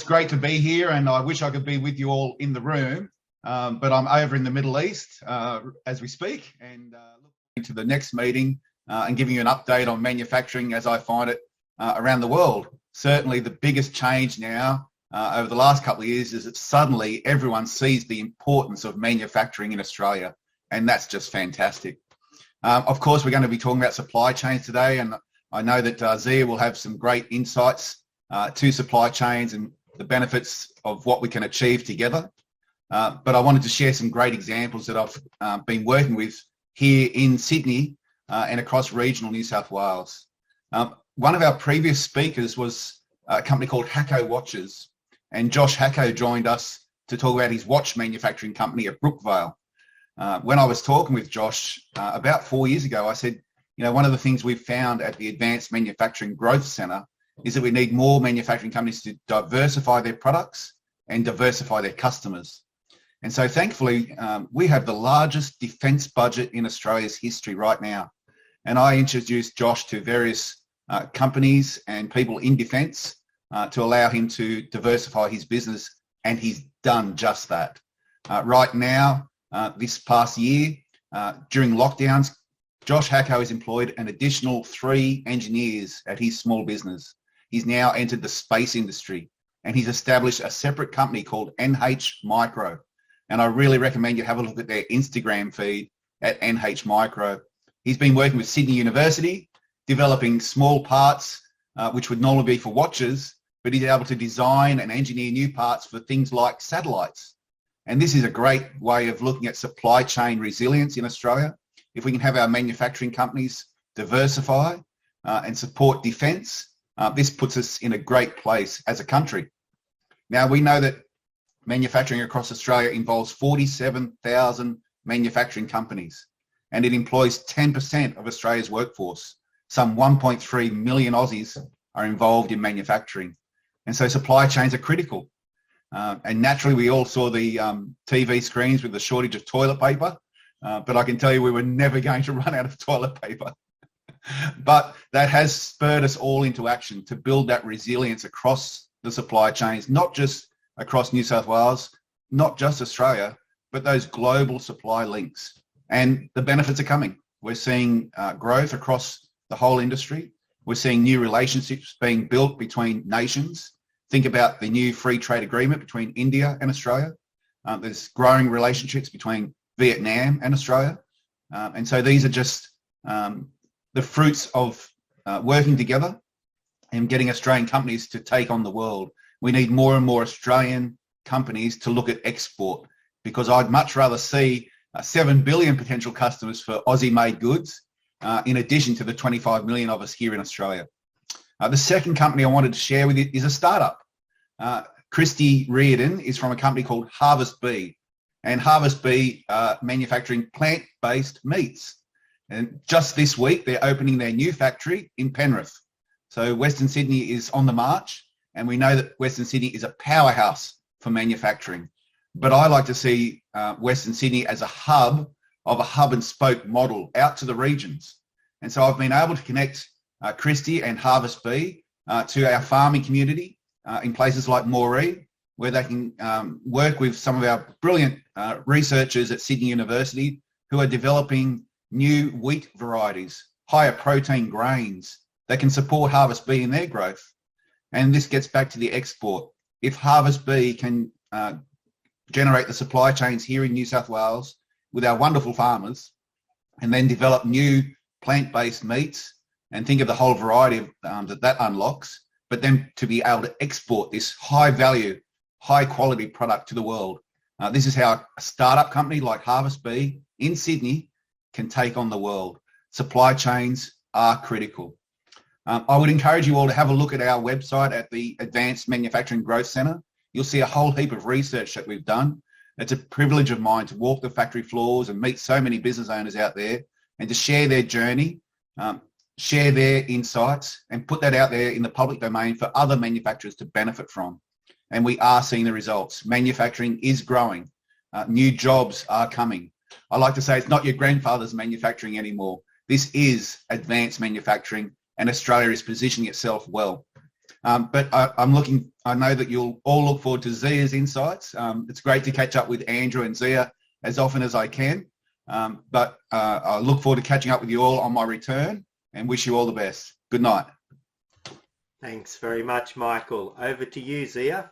it's great to be here, and I wish I could be with you all in the room, but I'm over in the Middle East as we speak, and looking to the next meeting and giving you an update on manufacturing as I find it around the world. Certainly the biggest change now over the last couple of years is that suddenly everyone sees the importance of manufacturing in Australia, and that's just fantastic. Of course, we're going to be talking about supply chains today, and I know that Zia will have some great insights to supply chains and the benefits of what we can achieve together. But I wanted to share some great examples that I've been working with here in Sydney and across regional New South Wales. One of our previous speakers was a company called Hacko Watches, and Josh Hacko joined us to talk about his watch manufacturing company at Brookvale. When I was talking with Josh about 4 years ago, I said, you know, one of the things we've found at the Advanced Manufacturing Growth Centre is that we need more manufacturing companies to diversify their products and diversify their customers. And so thankfully, we have the largest defence budget in Australia's history right now. And I introduced Josh to various companies and people in defence to allow him to diversify his business, and he's done just that. Right now, this past year, during lockdowns, Josh Hacko has employed an additional 3 engineers at his small business. He's now entered the space industry, and he's established a separate company called NH Micro. And I really recommend you have a look at their Instagram feed at NH Micro. He's been working with Sydney University, developing small parts, which would normally be for watches, but he's able to design and engineer new parts for things like satellites. And this is a great way of looking at supply chain resilience in Australia. If we can have our manufacturing companies diversify and support defence, this puts us in a great place as a country. Now, we know that manufacturing across Australia involves 47,000 manufacturing companies, and it employs 10% of Australia's workforce. Some 1.3 million Aussies are involved in manufacturing. And so supply chains are critical. And naturally, we all saw the TV screens with the shortage of toilet paper, but I can tell you we were never going to run out of toilet paper. But that has spurred us all into action to build that resilience across the supply chains, not just across New South Wales, not just Australia, but those global supply links. And the benefits are coming. We're seeing growth across the whole industry. We're seeing new relationships being built between nations. Think about the new free trade agreement between India and Australia. There's growing relationships between Vietnam and Australia. And so these are just the fruits of working together and getting Australian companies to take on the world. We need more and more Australian companies to look at export, because I'd much rather see 7 billion potential customers for Aussie-made goods in addition to the 25 million of us here in Australia. The second company I wanted to share with you is a startup. Christy Reardon is from a company called Harvest Bee, and Harvest Bee manufacturing plant-based meats. And just this week, they're opening their new factory in Penrith. So Western Sydney is on the march, and we know that Western Sydney is a powerhouse for manufacturing. But I like to see Western Sydney as a hub and spoke model out to the regions. And so I've been able to connect Christy and Harvest Bee to our farming community in places like Moree, where they can work with some of our brilliant researchers at Sydney University who are developing new wheat varieties, higher protein grains that can support Harvest Bee in their growth. And this gets back to the export. If Harvest Bee can generate the supply chains here in New South Wales with our wonderful farmers, and then develop new plant-based meats, and think of the whole variety of, that unlocks, but then to be able to export this high-value, high-quality product to the world. This is how a startup company like Harvest Bee in Sydney can take on the world. Supply chains are critical. I would encourage you all to have a look at our website at the Advanced Manufacturing Growth Centre. You'll see a whole heap of research that we've done. It's a privilege of mine to walk the factory floors and meet so many business owners out there, and to share their journey, share their insights, and put that out there in the public domain for other manufacturers to benefit from. And we are seeing the results. Manufacturing is growing. New jobs are coming. I like to say it's not your grandfather's manufacturing anymore. This is advanced manufacturing, and Australia is positioning itself well. But I know that you'll all look forward to Zia's insights. It's great to catch up with Andrew and Zia as often as I can. But I look forward to catching up with you all on my return and wish you all the best. Good night. Thanks very much, Michael. Over to you, Zia.